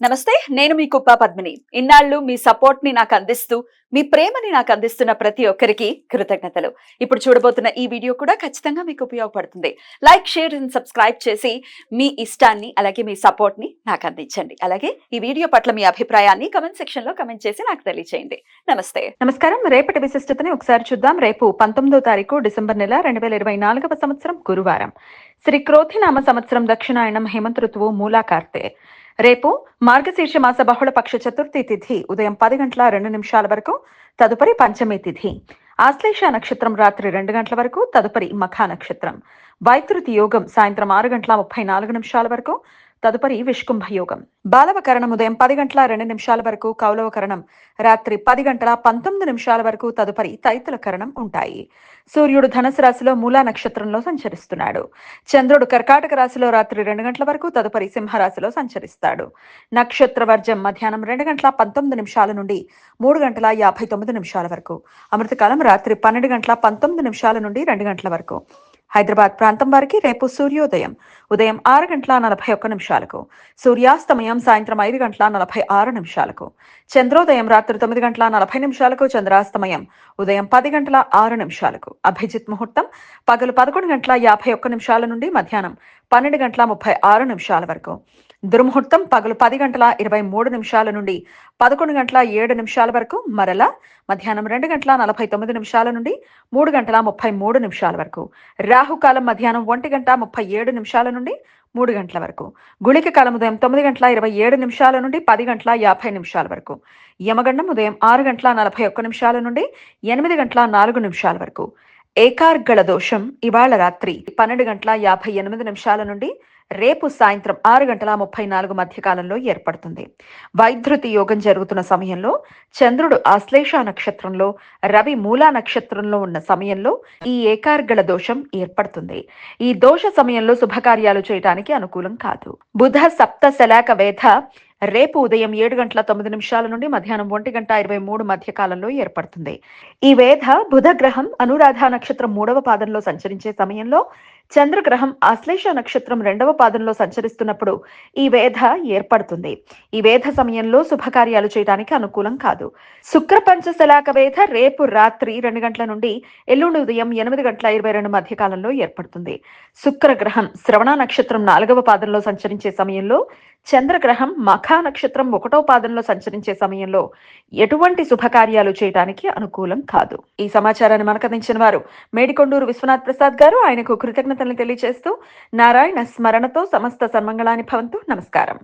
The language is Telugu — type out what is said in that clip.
నమస్తే. నేను మీ కుప్ప పద్మిని. ఇన్నాళ్ళు మీ సపోర్ట్‌ని నాకందిస్తూ, మీ ప్రేమని నాకందిస్తున్న ప్రతి ఒక్కరికి కృతజ్ఞతలు. ఇప్పుడు చూడబోతున్న ఈ వీడియో కూడా ఖచ్చితంగా మీకు ఉపయోగపడుతుంది. లైక్, షేర్ అండ్ సబ్స్క్రైబ్ చేసి మీ ఇష్టాన్ని, అలాగే మీ సపోర్ట్‌ని నాకందించండి. అలాగే ఈ వీడియో పట్ల మీ అభిప్రాయాన్ని కామెంట్ సెక్షన్‌లో కామెంట్ చేసి నాకు తెలియజేయండి. నమస్తే. నమస్కారం. రేపటి విశిష్టతని ఒకసారి చూద్దాం. రేపు 19వ తారీఖు డిసెంబర్ నెల 2024వ సంవత్సరం గురువారం. శ్రీ క్రోధినామ సంవత్సరం దక్షిణాయనం హేమంత ఋతువు మూలా కార్తె. రేపు మార్గశీర్ష మాస బహుళ పక్ష చతుర్థి తిథి ఉదయం 10 గంటల 2 నిమిషాల వరకు, తదుపరి పంచమి తిథి. ఆశ్లేష నక్షత్రం రాత్రి 2 గంటల వరకు, తదుపరి మఖా నక్షత్రం. వైతృతి యోగం సాయంత్రం 6 గంటల 34 నిమిషాల వరకు, తదుపరి విష్కుంభ యోగం. బాలవకరణం ఉదయం 10 గంటల 2 నిమిషాల వరకు, కౌలవకరణం రాత్రి 10 గంటల 19 నిమిషాల వరకు, తదుపరి తైతుల కరణం ఉంటాయి. సూర్యుడు ధనుసు రాశిలో మూలా నక్షత్రంలో సంచరిస్తున్నాడు. చంద్రుడు కర్కాటక రాశిలో రాత్రి 2 గంటల వరకు, తదుపరి సింహరాశిలో సంచరిస్తాడు. నక్షత్ర వర్జం మధ్యాహ్నం 2 గంటల 19 నిమిషాల నుండి 3 గంటల 59 నిమిషాల వరకు. అమృతకాలం రాత్రి 12 గంటల 19 నిమిషాల నుండి 2 గంటల వరకు. హైదరాబాద్ ప్రాంతం వారికి రేపు సూర్యోదయం ఉదయం 6 గంటల 41 నిమిషాలకు, సూర్యాస్తమయం సాయంత్రం 5 గంటల 46 నిమిషాలకు, చంద్రోదయం రాత్రి 9 గంటల 40 నిమిషాలకు, చంద్రాస్తమయం ఉదయం 10 గంటల 6 నిమిషాలకు. అభిజిత్ ముహూర్తం పగలు 11 గంటల 51 నిమిషాల నుండి మధ్యాహ్నం 12 గంటల 36 నిమిషాల వరకు. దుర్ముహూర్తం పగలు 10 గంటల 23 నిమిషాల నుండి 11 గంటల 7 నిమిషాల వరకు, మరలా మధ్యాహ్నం 2 గంటల 49 నిమిషాల నుండి 3 గంటల 33 నిమిషాల వరకు. రాహుకాలం మధ్యాహ్నం 1 గంట 37 నిమిషాల నుండి 3 గంటల వరకు. గుళిక కాలం ఉదయం 9 గంటల 27 నిమిషాల నుండి 10 గంటల 50 నిమిషాల వరకు. యమగండం ఉదయం 6 గంటల 41 నిమిషాల నుండి 8 గంటల 4 నిమిషాల వరకు. ఏకార్గళ దోషం ఇవాళ రాత్రి 12 గంటల 58 నిమిషాల నుండి రేపు సాయంత్రం 6 గంటల 34 మధ్య కాలంలో ఏర్పడుతుంది. వైధృతి యోగం జరుగుతున్న సమయంలో చంద్రుడు ఆశ్లేష నక్షత్రంలో, రవి మూలా నక్షత్రంలో ఉన్న సమయంలో ఈ ఏకార్గళ దోషం ఏర్పడుతుంది. ఈ దోష సమయంలో శుభకార్యాలు చేయడానికి అనుకూలం కాదు. బుధ సప్త శలాక వేధ రేపు ఉదయం 7 గంటల 9 నిమిషాల నుండి మధ్యాహ్నం 1 గంట 23 మధ్య కాలంలో ఏర్పడుతుంది. ఈ వేధ బుధ గ్రహం అనురాధ నక్షత్రం 3వ పాదంలో సంచరించే సమయంలో, చంద్రగ్రహం ఆశ్లేష నక్షత్రం 2వ పాదంలో సంచరిస్తున్నప్పుడు ఈ వేధ ఏర్పడుతుంది. ఈ వేధ సమయంలో శుభకార్యాలు చేయడానికి అనుకూలం కాదు. శుక్ర పంచశలాక వేధ రేపు రాత్రి 2 గంటల నుండి ఎల్లుండి ఉదయం 8 గంటల 22 మధ్య కాలంలో ఏర్పడుతుంది. శుక్రగ్రహం శ్రవణ నక్షత్రం 4వ పాదంలో సంచరించే సమయంలో, చంద్రగ్రహం మఖా నక్షత్రం 1వ పాదంలో సంచరించే సమయంలో ఎటువంటి శుభకార్యాలు చేయడానికి అనుకూలం కాదు. ఈ సమాచారాన్ని మనకు అందించిన వారు మేడికొండూరు విశ్వనాథ్ ప్రసాద్ గారు. ఆయనకు కృతజ్ఞతలు తెలియజేస్తూ నారాయణ స్మరణతో సమస్త సన్మంగళాని భవంతు. నమస్కారం.